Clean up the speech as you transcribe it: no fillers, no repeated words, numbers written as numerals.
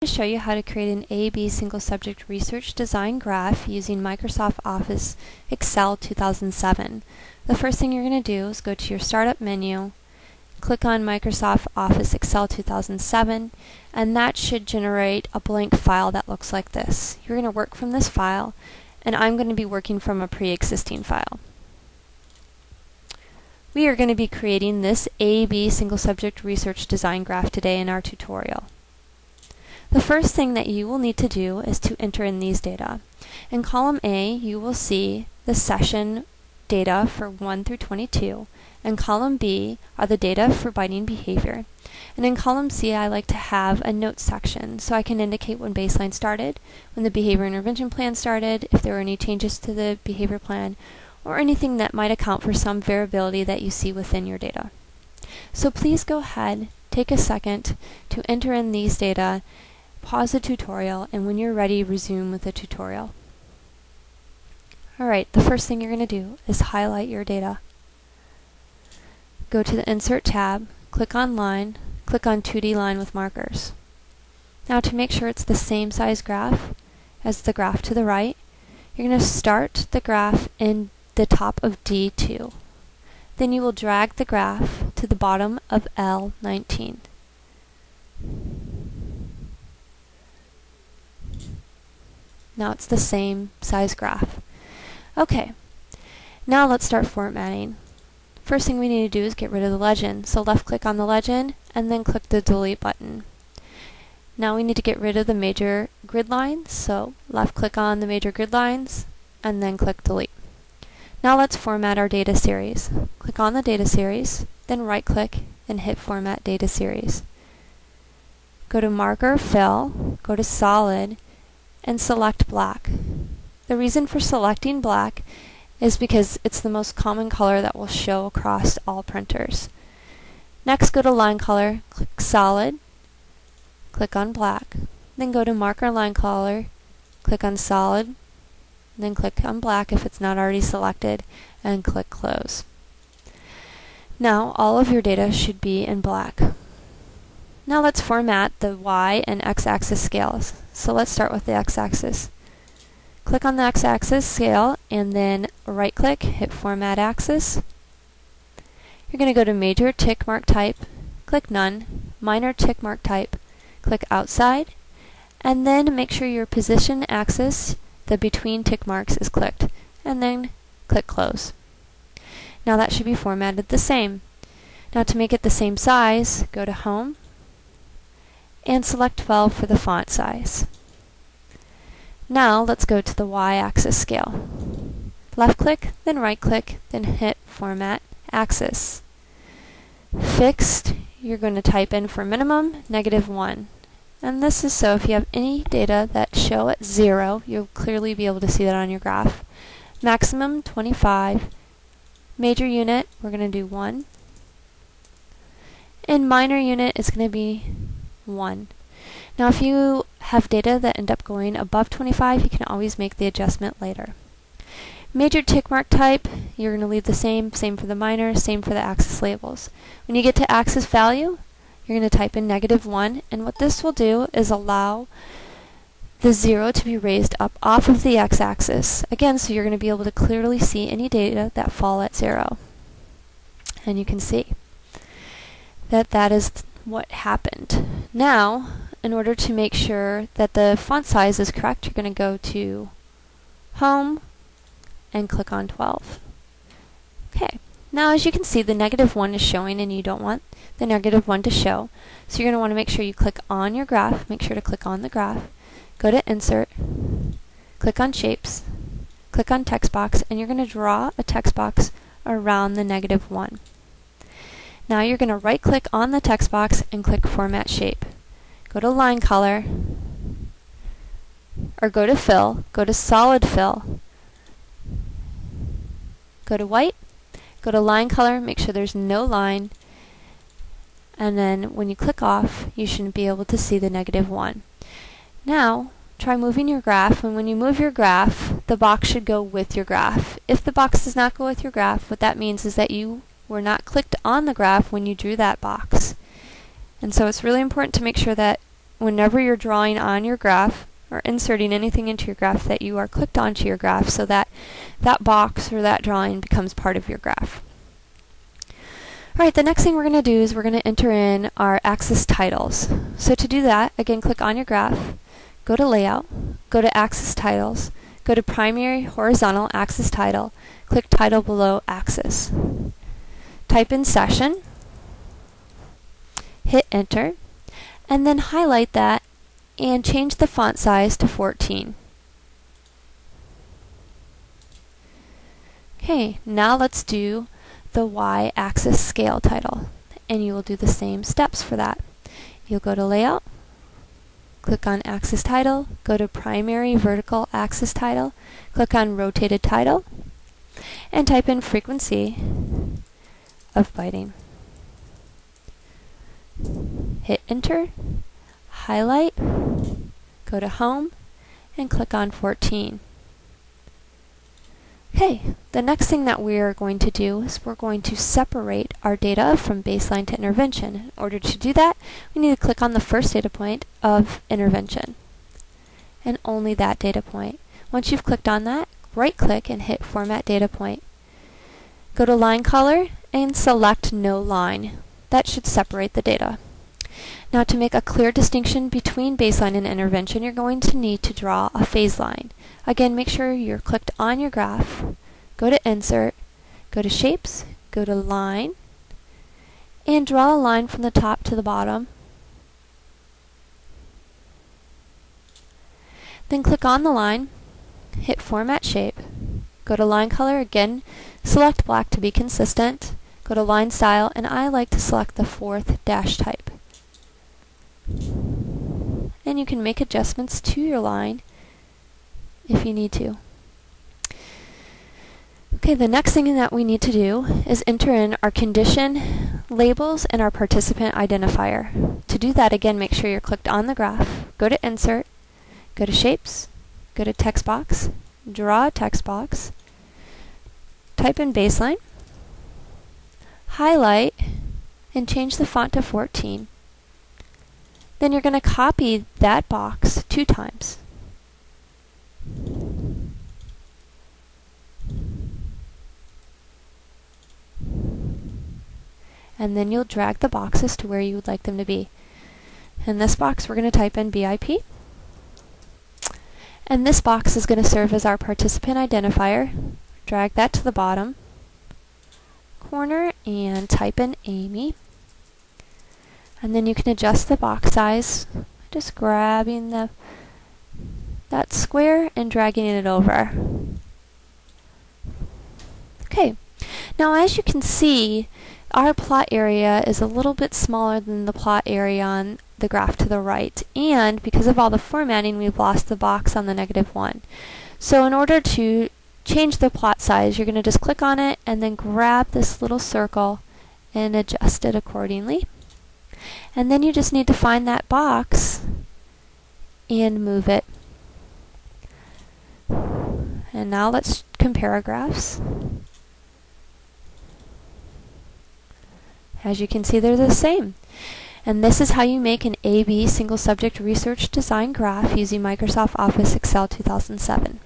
To show you how to create an A/B single subject research design graph using Microsoft Office Excel 2007. The first thing you're going to do is go to your Startup menu, click on Microsoft Office Excel 2007, and that should generate a blank file that looks like this. You're going to work from this file, and I'm going to be working from a pre-existing file. We are going to be creating this A/B single subject research design graph today in our tutorial. The first thing that you will need to do is to enter in these data. In column A, you will see the session data for 1 through 22, and column B are the data for biting behavior. And in column C, I like to have a notes section so I can indicate when baseline started, when the behavior intervention plan started, if there were any changes to the behavior plan, or anything that might account for some variability that you see within your data. So please go ahead, take a second to enter in these data, pause the tutorial, and when you're ready, resume with the tutorial. Alright, the first thing you're going to do is highlight your data. Go to the Insert tab, click on Line, click on 2D Line with Markers. Now to make sure it's the same size graph as the graph to the right, you're going to start the graph in the top of D2. Then you will drag the graph to the bottom of L19. Now it's the same size graph. Okay, now let's start formatting. First thing we need to do is get rid of the legend. So left click on the legend and then click the delete button. Now we need to get rid of the major grid lines. So left click on the major grid lines and then click delete. Now let's format our data series. Click on the data series, then right click and hit Format Data Series. Go to Marker, Fill, go to Solid, and select black. The reason for selecting black is because it's the most common color that will show across all printers. Next, go to Line Color, click Solid, click on Black. Then go to Marker Line Color, click on Solid, then click on Black if it's not already selected, and click Close. Now all of your data should be in black. Now let's format the Y and X-axis scales. So let's start with the X-axis. Click on the X-axis scale and then right click, hit Format Axis. You're going to go to Major Tick Mark Type, click None, Minor Tick Mark Type, click Outside, and then make sure your position axis, the between tick marks, is clicked, and then click Close. Now that should be formatted the same. Now to make it the same size, go to Home, and select 12 for the font size. Now let's go to the Y-axis scale. Left click, then right click, then hit Format Axis. Fixed, you're going to type in for minimum, -1. And this is so if you have any data that show at 0, you'll clearly be able to see that on your graph. Maximum, 25. Major unit, we're going to do 1. And minor unit is going to be 1. Now if you have data that end up going above 25, you can always make the adjustment later. Major tick mark type, you're going to leave the same for the minor, same for the axis labels. When you get to axis value, you're going to type in -1, and what this will do is allow the 0 to be raised up off of the x-axis. Again, so you're going to be able to clearly see any data that fall at 0. And you can see that that is what happened. Now, in order to make sure that the font size is correct, you're going to go to Home and click on 12. Okay, now as you can see, the -1 is showing and you don't want the -1 to show. So you're going to want to make sure you click on your graph, make sure to click on the graph, go to Insert, click on Shapes, click on Text Box, and you're going to draw a text box around the -1. Now you're going to right click on the text box and click Format Shape. Go to Line Color, or go to Fill, go to Solid Fill, go to White, go to Line Color, make sure there's no line, and then when you click off, you should be able to see the -1. Now, try moving your graph, and when you move your graph, the box should go with your graph. If the box does not go with your graph, what that means is that you were not clicked on the graph when you drew that box. And so it's really important to make sure that whenever you're drawing on your graph or inserting anything into your graph that you are clicked onto your graph so that that box or that drawing becomes part of your graph. Alright, the next thing we're going to do is we're going to enter in our axis titles. So to do that, again, click on your graph, go to Layout, go to Axis Titles, go to Primary Horizontal Axis Title, click Title below Axis. Type in Session, hit Enter, and then highlight that and change the font size to 14. Okay, now let's do the Y-axis scale title, and you will do the same steps for that. You'll go to Layout, click on Axis Title, go to Primary Vertical Axis Title, click on Rotated Title, and type in frequency of biting. Hit Enter, highlight, go to Home, and click on 14. Okay, the next thing that we're going to do is we're going to separate our data from baseline to intervention. In order to do that, we need to click on the first data point of intervention, and only that data point. Once you've clicked on that, right-click and hit Format Data Point. Go to Line Color and select No Line. That should separate the data. Now, to make a clear distinction between baseline and intervention, you're going to need to draw a phase line. Again, make sure you're clicked on your graph, go to Insert, go to Shapes, go to Line, and draw a line from the top to the bottom. Then click on the line, hit Format Shape, go to Line Color, again, select black to be consistent, go to Line Style, and I like to select the 4th dash type. And you can make adjustments to your line if you need to. Okay, the next thing that we need to do is enter in our condition, labels, and our participant identifier. To do that, again, make sure you're clicked on the graph, go to Insert, go to Shapes, go to Text Box, draw a text box, type in baseline, highlight, and change the font to 14. Then you're going to copy that box 2 times. And then you'll drag the boxes to where you would like them to be. In this box, we're going to type in BIP. And this box is going to serve as our participant identifier. Drag that to the bottom corner and type in Amy. And then you can adjust the box size, just grabbing that square and dragging it over. Okay, now as you can see, our plot area is a little bit smaller than the plot area on the graph to the right, and because of all the formatting, we've lost the box on the -1. So in order to change the plot size, you're going to just click on it and then grab this little circle and adjust it accordingly. And then you just need to find that box and move it. And now let's compare our graphs. As you can see, they're the same. And this is how you make an A/B single subject research design graph using Microsoft Office Excel 2007.